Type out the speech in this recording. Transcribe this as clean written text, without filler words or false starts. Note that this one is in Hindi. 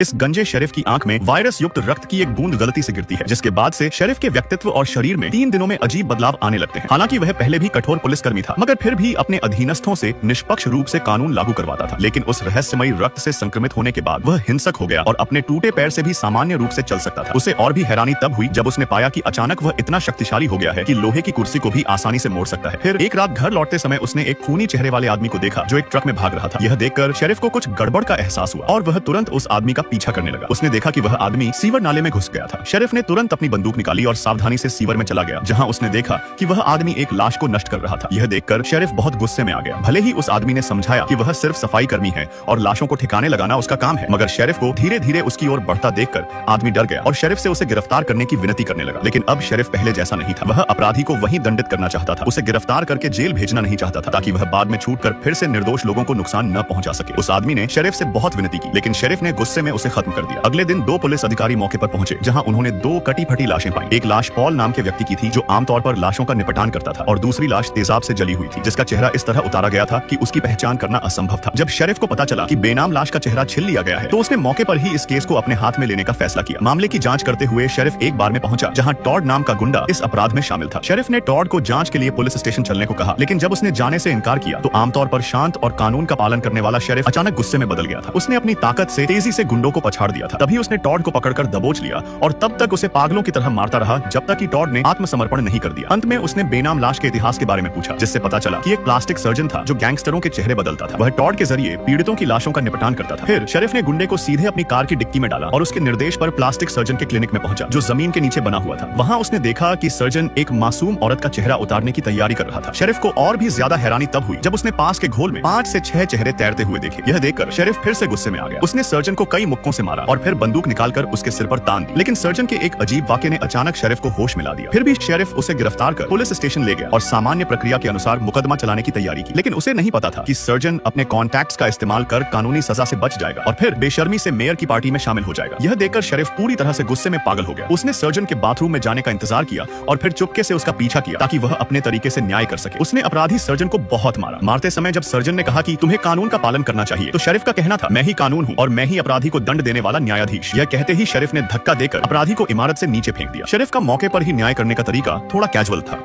इस गंजे शेरिफ की आंख में वायरस युक्त रक्त की एक बूंद गलती से गिरती है, जिसके बाद से शेरिफ के व्यक्तित्व और शरीर में 3 दिनों में अजीब बदलाव आने लगते हैं। हालांकि वह पहले भी कठोर पुलिसकर्मी था, मगर फिर भी अपने अधीनस्थों से निष्पक्ष रूप से कानून लागू करवाता था। लेकिन उस रहस्यमयी रक्त से संक्रमित होने के बाद वह हिंसक हो गया और अपने टूटे पैर से भी सामान्य रूप से चल सकता था। उसे और भी हैरानी तब हुई जब उसने पाया कि अचानक वह इतना शक्तिशाली हो गया है कि लोहे की कुर्सी को भी आसानी से मोड़ सकता है। फिर एक रात घर लौटते समय उसने एक खूनी चेहरे वाले आदमी को देखा जो एक ट्रक में भाग रहा था। यह देखकर शेरिफ को कुछ गड़बड़ का एहसास हुआ और वह तुरंत उस आदमी का पीछा करने लगा। उसने देखा कि वह आदमी सीवर नाले में घुस गया था। शेरिफ ने तुरंत अपनी बंदूक निकाली और सावधानी से सीवर में चला गया, जहां उसने देखा कि वह आदमी एक लाश को नष्ट कर रहा था। यह देखकर शेरिफ बहुत गुस्से में आ गया। भले ही उस आदमी ने समझाया कि वह सिर्फ सफाई कर्मी है और लाशों को ठिकाने लगाना उसका काम है, मगर शेरिफ को धीरे धीरे उसकी ओर बढ़ता देखकर आदमी डर गया और शेरिफ से उसे गिरफ्तार करने की विनती करने लगा। लेकिन अब शेरिफ पहले जैसा नहीं था। वह अपराधी को वहीं दंडित करना चाहता था, उसे गिरफ्तार करके जेल भेजना नहीं चाहता था, ताकि वह बाद में छूटकर फिर से निर्दोष लोगों को नुकसान न पहुंचा सके। उस आदमी ने शेरिफ से बहुत विनती की, लेकिन शेरिफ ने गुस्से में उसे खत्म कर दिया। अगले दिन 2 पुलिस अधिकारी मौके पर पहुंचे, जहां उन्होंने 2 कटी फटी लाशें पाई। एक लाश पॉल नाम के व्यक्ति की थी, जो आमतौर पर लाशों का निपटान करता था, और दूसरी लाश तेजाब से जली हुई थी, जिसका चेहरा इस तरह उतारा गया था कि उसकी पहचान करना असंभव था। जब शेरिफ को पता चला कि बेनाम लाश का चेहरा छील लिया गया है, तो उसने मौके पर ही इस केस को अपने हाथ में लेने का फैसला किया। मामले की जांच करते हुए शेरिफ एक बार में पहुंचा, जहां टॉड नाम का गुंडा इस अपराध में शामिल था। शेरिफ ने टॉड को जांच के लिए पुलिस स्टेशन चलने को कहा, लेकिन जब उसने जाने से इनकार किया तो आमतौर पर शांत और कानून का पालन करने वाला शेरिफ अचानक गुस्से में बदल गया था। उसने अपनी ताकत से तेजी से गुंडों को पछाड़ दिया था। तभी उसने टॉड को पकड़कर दबोच लिया और तब तक उसे पागलों की तरह मारता रहा, जब तक कि टॉड ने आत्मसमर्पण नहीं कर दिया। अंत में उसने बेनाम लाश के इतिहास के बारे में पूछा, जिससे पता चला कि एक प्लास्टिक सर्जन था जो गैंगस्टरों के चेहरे बदलता था। वह टॉड के जरिए पीड़ितों की लाशों का निपटान करता था। फिर शेरिफ ने गुंडे को सीधे अपनी कार की डिक्की में डाला और उसके निर्देश पर प्लास्टिक सर्जन के क्लिनिक में पहुंचा, जो जमीन के नीचे बना हुआ था। वहां उसने देखा कि सर्जन एक मासूम औरत का चेहरा उतारने की तैयारी कर रहा था। शेरिफ को और भी ज्यादा हैरानी तब हुई जब उसने पास के घोल में 5 से 6 चेहरे तैरते हुए देखे। यह देखकर शेरिफ फिर से गुस्से में आ गया। उसने सर्जन को कई मुक्कों से मारा और फिर बंदूक निकालकर उसके सिर पर तान दी। लेकिन सर्जन के एक अजीब वाक्य ने अचानक शेरिफ को होश में ला दिया। फिर भी शेरिफ उसे गिरफ्तार कर पुलिस स्टेशन ले गया और सामान्य प्रक्रिया के अनुसार मुकदमा चलाने की तैयारी की। लेकिन उसे नहीं पता था कि सर्जन अपने कॉन्टैक्ट्स का इस्तेमाल कर कानूनी सजा से बच जाएगा और फिर बेशर्मी से मेयर की पार्टी में शामिल हो जाएगा। यह देखकर शेरिफ पूरी तरह से गुस्से में पागल हो गया। उसने सर्जन के बाथरूम में जाने का इंतजार किया और फिर चुपके से उसका पीछा किया, ताकि वह अपने तरीके से न्याय कर सके। उसने अपराधी सर्जन को बहुत मारा। मारते समय जब सर्जन ने कहा कि तुम्हें कानून का पालन करना चाहिए, तो शेरिफ का कहना था, मैं ही कानून हूँ और मैं ही अपराधी को दंड देने वाला न्यायाधीश। यह कहते ही शेरिफ ने धक्का देकर अपराधी को इमारत से नीचे फेंक दिया। शेरिफ का मौके पर ही न्याय करने का तरीका थोड़ा कैजुअल था।